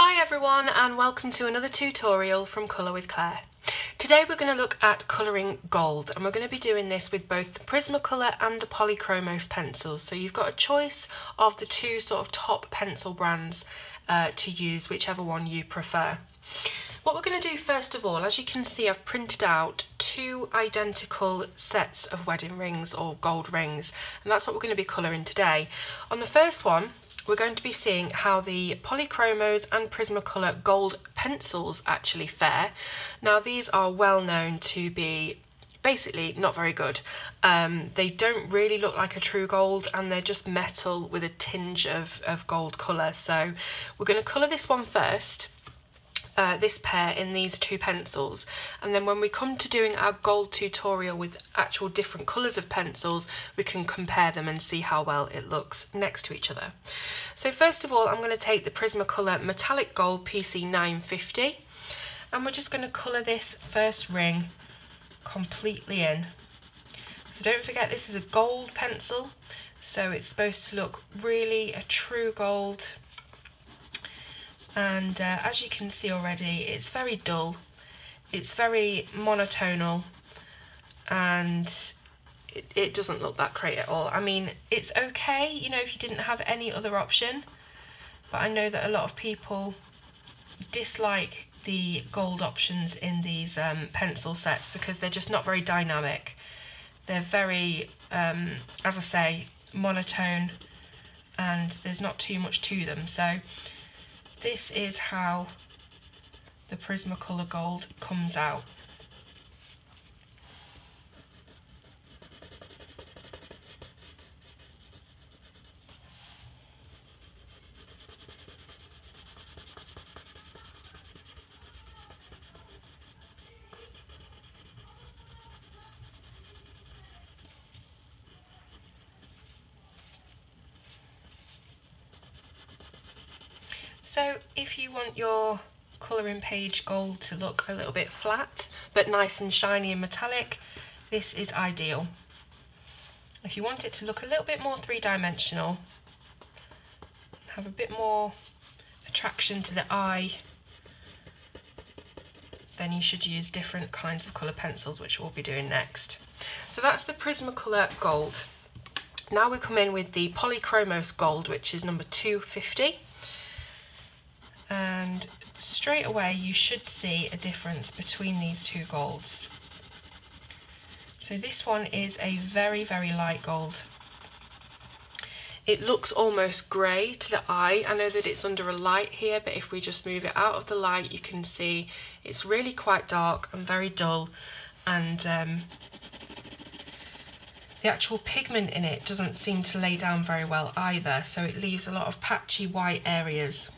Hi everyone and welcome to another tutorial from Colour with Claire. Today we're going to look at colouring gold and we're going to be doing this with both the Prismacolor and the Polychromos pencils. So you've got a choice of the two sort of top pencil brands to use, whichever one you prefer. What we're going to do first of all, as you can see, I've printed out two identical sets of wedding rings or gold rings, and that's what we're going to be colouring today. On the first one, we're going to be seeing how the Polychromos and Prismacolor gold pencils actually fare. Now these are well known to be basically not very good. They don't really look like a true gold and they're just metal with a tinge of gold colour. So we're going to colour this one first. This pair in these two pencils, and then when we come to doing our gold tutorial with actual different colours of pencils, we can compare them and see how well it looks next to each other. So first of all, I'm going to take the Prismacolor Metallic Gold PC 950 and we're just going to colour this first ring completely in. So don't forget, this is a gold pencil, so it's supposed to look really a true gold. And as you can see already, it's very dull, it's very monotonal, and it doesn't look that great at all. I mean, it's okay, you know, if you didn't have any other option, but I know that a lot of people dislike the gold options in these pencil sets because they're just not very dynamic. They're very, as I say, monotone, and there's not too much to them. So this is how the Prismacolor Gold comes out. So if you want your colouring page gold to look a little bit flat but nice and shiny and metallic, this is ideal. If you want it to look a little bit more three-dimensional, have a bit more attraction to the eye, then you should use different kinds of colour pencils, which we'll be doing next. So that's the Prismacolor Gold. Now we come in with the Polychromos Gold, which is number 250. And straight away you should see a difference between these two golds. So this one is a very, very light gold. It looks almost grey to the eye. I know that it's under a light here, but if we just move it out of the light, you can see it's really quite dark and very dull, and the actual pigment in it doesn't seem to lay down very well either, so it leaves a lot of patchy white areas.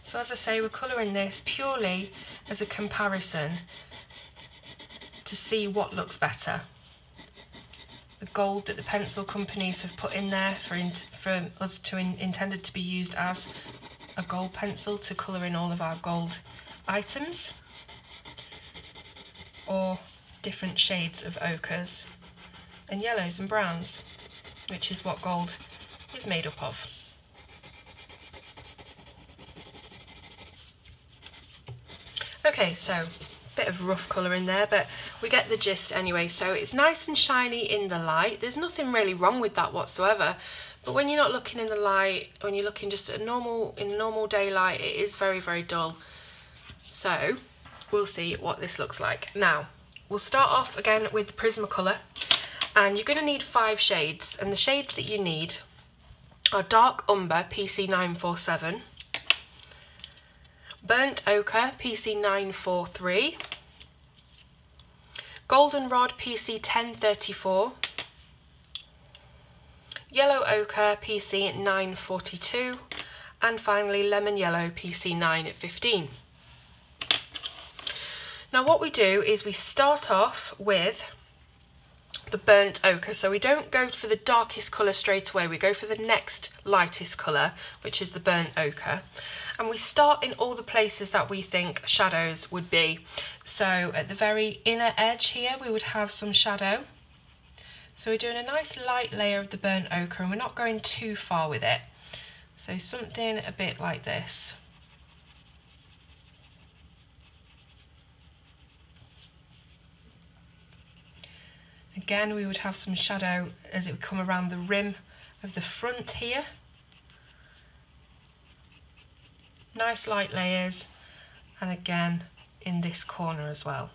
So as I say, we're colouring this purely as a comparison to see what looks better. The gold that the pencil companies have put in there for us to intended to be used as a gold pencil to colour in all of our gold items, or different shades of ochres and yellows and browns, which is what gold is made up of. Okay, so a bit of rough colour in there, but we get the gist anyway. So it's nice and shiny in the light. There's nothing really wrong with that whatsoever. But when you're not looking in the light, when you're looking just at normal daylight, it is very, very dull. So we'll see what this looks like. Now, we'll start off again with the Prismacolor, and you're going to need 5 shades. And the shades that you need are Dark Umber PC 947. Burnt Ochre PC 943, Goldenrod PC 1034, Yellow Ochre PC 942, and finally Lemon Yellow PC 915. Now what we do is we start off with the burnt ochre. So we don't go for the darkest colour straight away, we go for the next lightest colour, which is the burnt ochre. And we start in all the places that we think shadows would be. So at the very inner edge here we would have some shadow. So we're doing a nice light layer of the burnt ochre and we're not going too far with it. So something a bit like this. Again, we would have some shadow as it would come around the rim of the front here. Nice light layers, and again in this corner as well.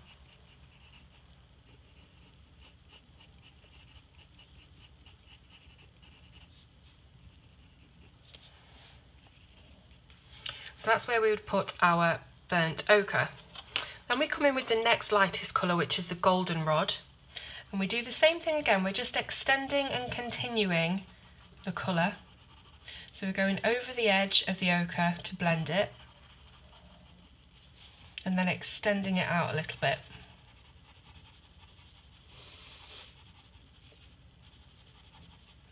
So that's where we would put our burnt ochre. Then we come in with the next lightest colour, which is the goldenrod. And we do the same thing again, we're just extending and continuing the colour. So we're going over the edge of the ochre to blend it, and then extending it out a little bit.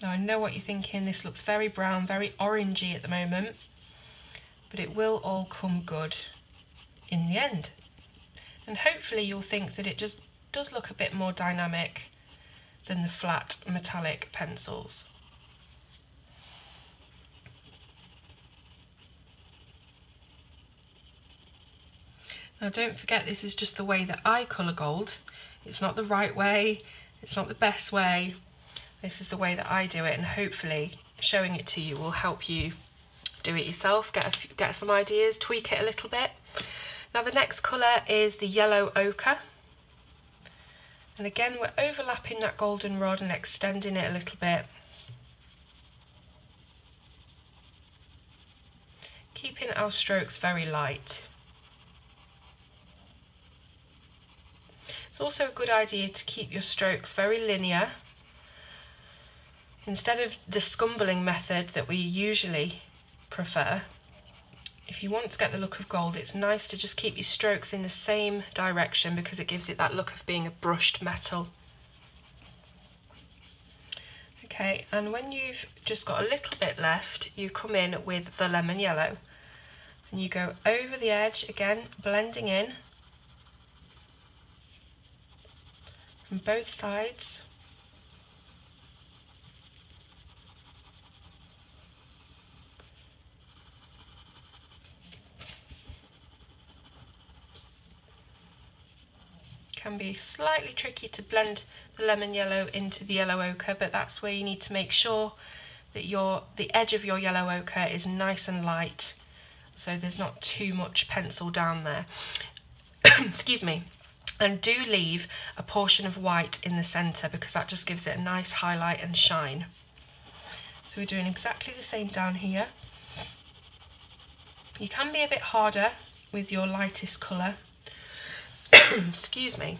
Now I know what you're thinking, this looks very brown, very orangey at the moment, but it will all come good in the end. And hopefully you'll think that it just does look a bit more dynamic than the flat metallic pencils. Now don't forget, this is just the way that I colour gold. It's not the right way, it's not the best way. This is the way that I do it, and hopefully showing it to you will help you do it yourself, get some ideas, tweak it a little bit. Now the next colour is the yellow ochre. And again, we're overlapping that goldenrod and extending it a little bit. Keeping our strokes very light. It's also a good idea to keep your strokes very linear. Instead of the scumbling method that we usually prefer, if you want to get the look of gold, it's nice to just keep your strokes in the same direction because it gives it that look of being a brushed metal. Okay, and when you've just got a little bit left, you come in with the lemon yellow and you go over the edge, again blending in from both sides. Can be slightly tricky to blend the lemon yellow into the yellow ochre, but that's where you need to make sure that the edge of your yellow ochre is nice and light, so there's not too much pencil down there. Excuse me. And do leave a portion of white in the centre because that just gives it a nice highlight and shine. So we're doing exactly the same down here. You can be a bit harder with your lightest colour. Excuse me.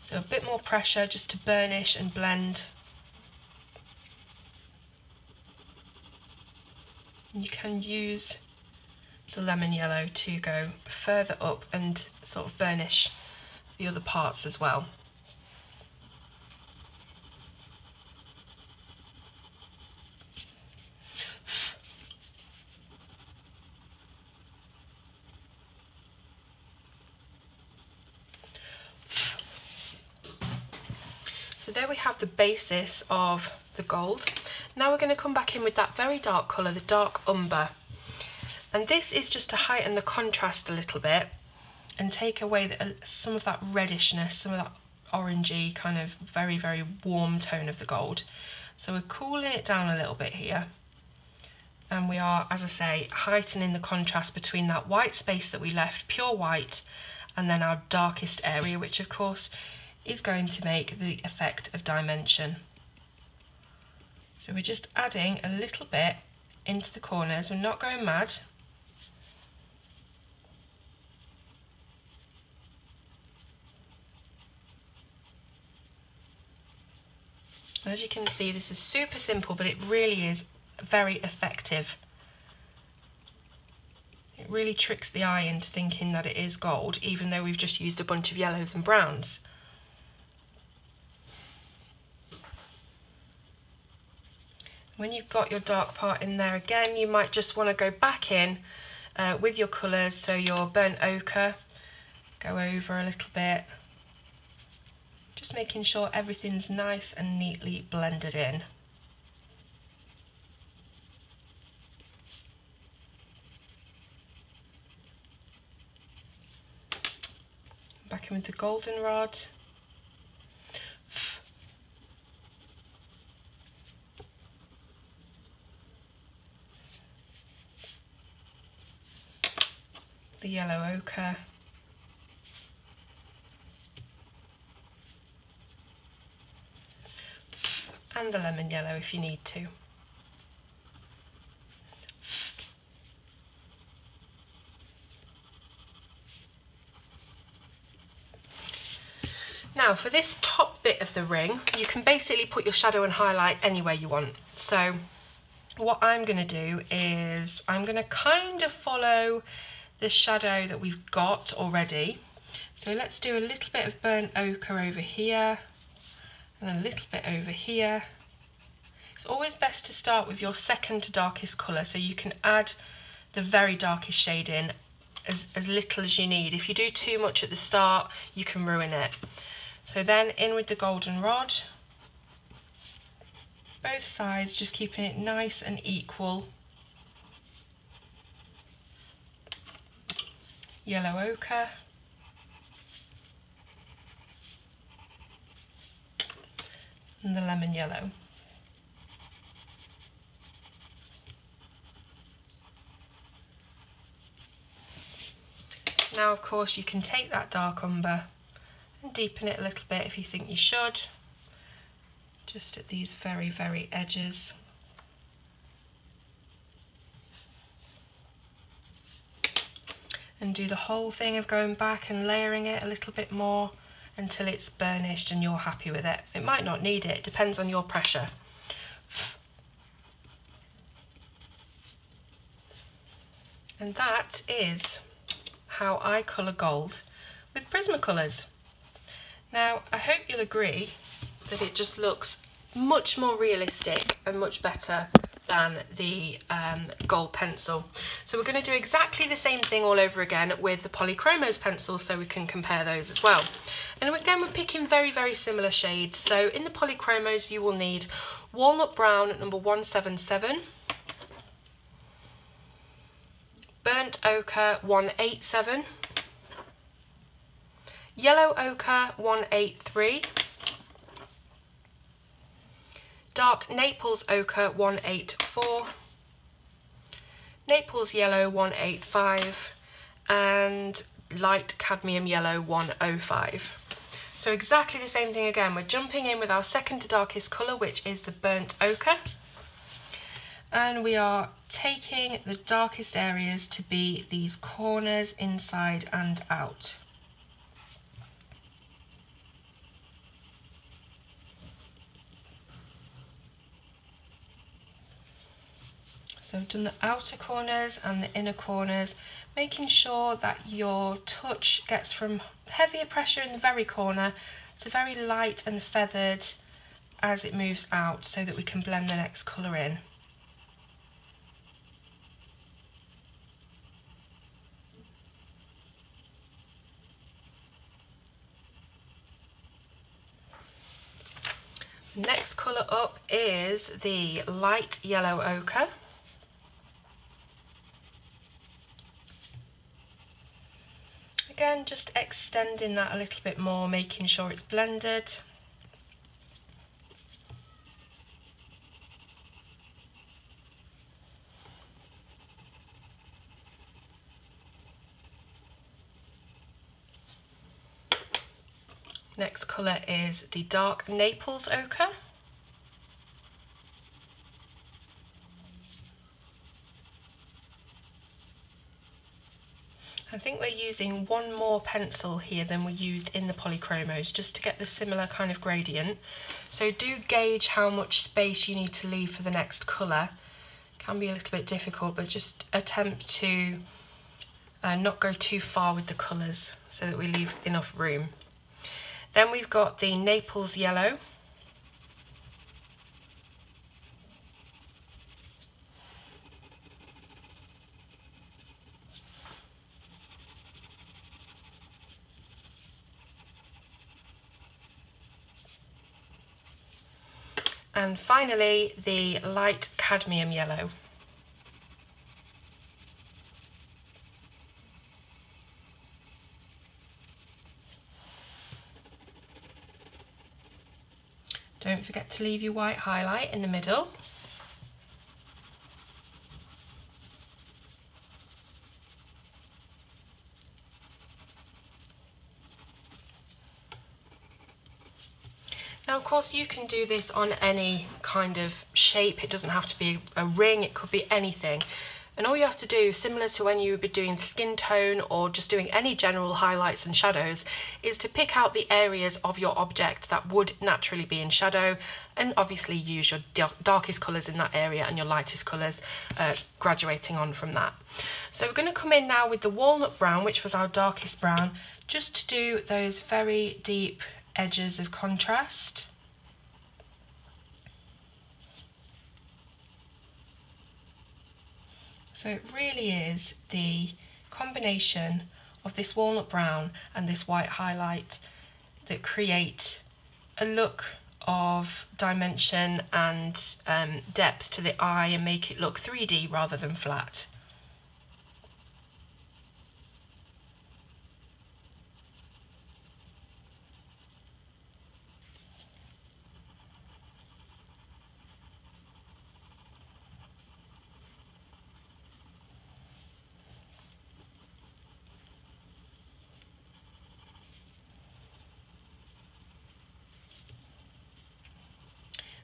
So a bit more pressure just to burnish and blend. You can use the lemon yellow to go further up and sort of burnish the other parts as well. So there we have the basis of the gold. Now we're going to come back in with that very dark colour, the dark umber. And this is just to heighten the contrast a little bit and take away some of that reddishness, some of that orangey kind of very, very warm tone of the gold. So we're cooling it down a little bit here. And we are, as I say, heightening the contrast between that white space that we left, pure white, and then our darkest area, which of course is going to make the effect of dimension. So we're just adding a little bit into the corners. We're not going mad. As you can see, this is super simple, but it really is very effective. It really tricks the eye into thinking that it is gold, even though we've just used a bunch of yellows and browns. When you've got your dark part in there again, you might just want to go back in with your colours, so your burnt ochre, go over a little bit, just making sure everything's nice and neatly blended in. Back in with the goldenrod. The yellow ochre. And the lemon yellow if you need to. Now for this top bit of the ring, you can basically put your shadow and highlight anywhere you want. So what I'm going to do is I'm going to kind of follow the shadow that we've got already. So let's do a little bit of burnt ochre over here and a little bit over here. It's always best to start with your second to darkest colour, so you can add the very darkest shade in as little as you need. If you do too much at the start, you can ruin it. So then in with the goldenrod, both sides, just keeping it nice and equal. Yellow ochre. And the lemon yellow. Now of course you can take that dark umber and deepen it a little bit if you think you should, just at these very, very edges. And do the whole thing of going back and layering it a little bit more until it's burnished and you're happy with it. It might not need it, it depends on your pressure. And that is how I colour gold with Prismacolors. Now I hope you'll agree that it just looks much more realistic and much better than the gold pencil. So we're going to do exactly the same thing all over again with the Polychromos pencil, so we can compare those as well. And again, we're picking very, very similar shades. So in the Polychromos you will need walnut brown at number 177, burnt ochre 187, yellow ochre 183, dark Naples ochre 184, Naples yellow 185, and light cadmium yellow 105. So exactly the same thing again. We're jumping in with our second to darkest colour, which is the burnt ochre, and we are taking the darkest areas to be these corners inside and out. So I've done the outer corners and the inner corners, making sure that your touch gets from heavier pressure in the very corner to very light and feathered as it moves out, so that we can blend the next colour in. Next colour up is the light yellow ochre. Again, just extending that a little bit more, making sure it's blended. Next colour is the dark Naples ochre. I think we're using one more pencil here than we used in the Polychromos, just to get the similar kind of gradient. So do gauge how much space you need to leave for the next colour. It can be a little bit difficult, but just attempt to not go too far with the colours so that we leave enough room. Then we've got the Naples yellow. And finally, the light cadmium yellow. Don't forget to leave your white highlight in the middle. Now, of course, you can do this on any kind of shape. It doesn't have to be a ring, it could be anything. And all you have to do, similar to when you would be doing skin tone or just doing any general highlights and shadows, is to pick out the areas of your object that would naturally be in shadow, and obviously use your darkest colours in that area and your lightest colours graduating on from that. So we're going to come in now with the walnut brown, which was our darkest brown, just to do those very deep edges of contrast. So it really is the combination of this walnut brown and this white highlight that create a look of dimension and depth to the eye and make it look 3D rather than flat.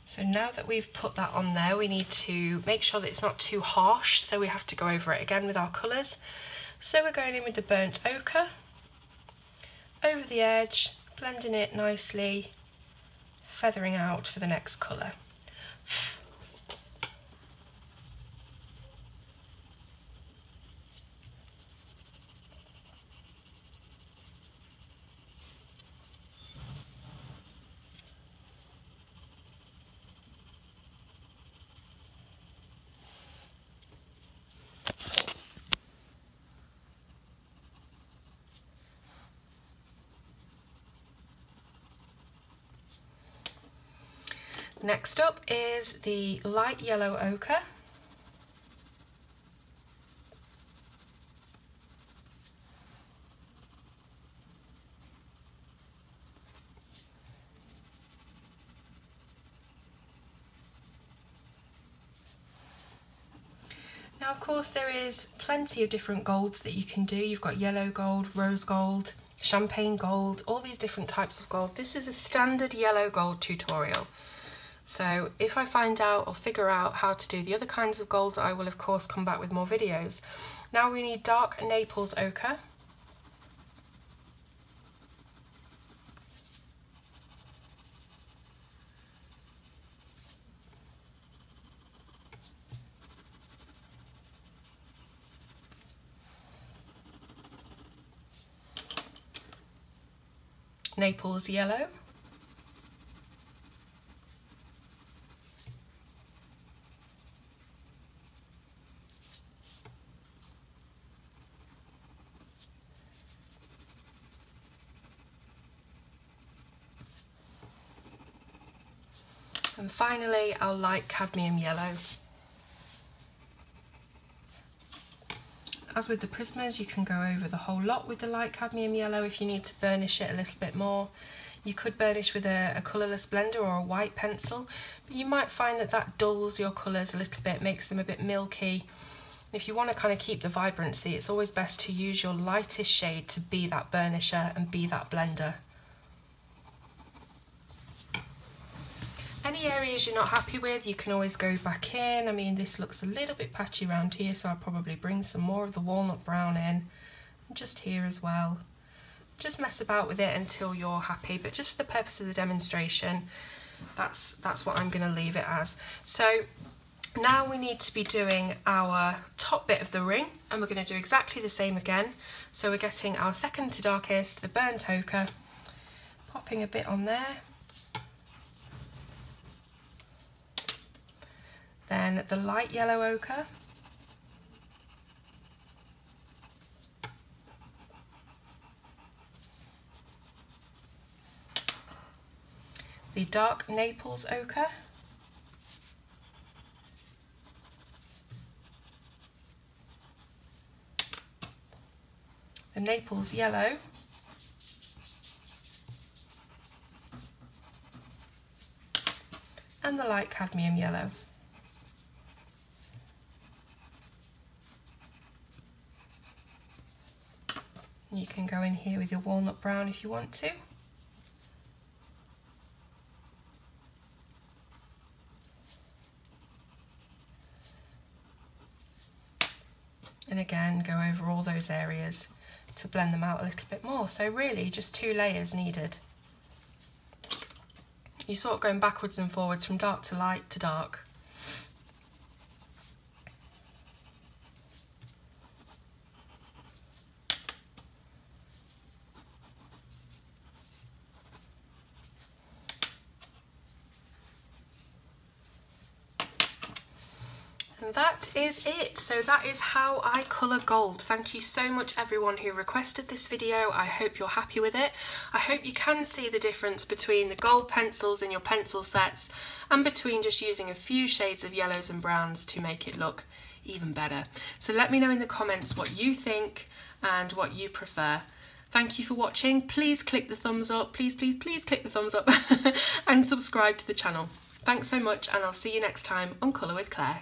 So now that we've put that on there, we need to make sure that it's not too harsh, so we have to go over it again with our colours. So we're going in with the burnt ochre, over the edge, blending it nicely, feathering out for the next colour. Next up is the light yellow ochre. Now, of course, there is plenty of different golds that you can do. You've got yellow gold, rose gold, champagne gold, all these different types of gold. This is a standard yellow gold tutorial. So if I find out or figure out how to do the other kinds of golds, I will of course come back with more videos. Now we need dark Naples ochre. Naples yellow. And finally, our light cadmium yellow. As with the Prismas, you can go over the whole lot with the light cadmium yellow if you need to burnish it a little bit more. You could burnish with a colourless blender or a white pencil, but you might find that that dulls your colours a little bit, makes them a bit milky. If you want to kind of keep the vibrancy, it's always best to use your lightest shade to be that burnisher and be that blender. Any areas you're not happy with, you can always go back in. I mean, this looks a little bit patchy around here, so I'll probably bring some more of the walnut brown in, and just here as well. Just mess about with it until you're happy, but just for the purpose of the demonstration, that's what I'm going to leave it as. So now we need to be doing our top bit of the ring, and we're going to do exactly the same again. So we're getting our second to darkest, the burnt ochre, popping a bit on there. Then the light yellow ochre, the dark Naples ochre, the Naples Yellow, and the light Cadmium Yellow. You can go in here with your walnut brown if you want to. And again, go over all those areas to blend them out a little bit more. So really just 2 layers needed. You're sort of going backwards and forwards from dark to light to dark. And that is it. So that is how I colour gold. Thank you so much everyone who requested this video. I hope you're happy with it. I hope you can see the difference between the gold pencils in your pencil sets and between just using a few shades of yellows and browns to make it look even better. So let me know in the comments what you think and what you prefer. Thank you for watching. Please click the thumbs up. Please click the thumbs up and subscribe to the channel. Thanks so much, and I'll see you next time on Colour with Claire.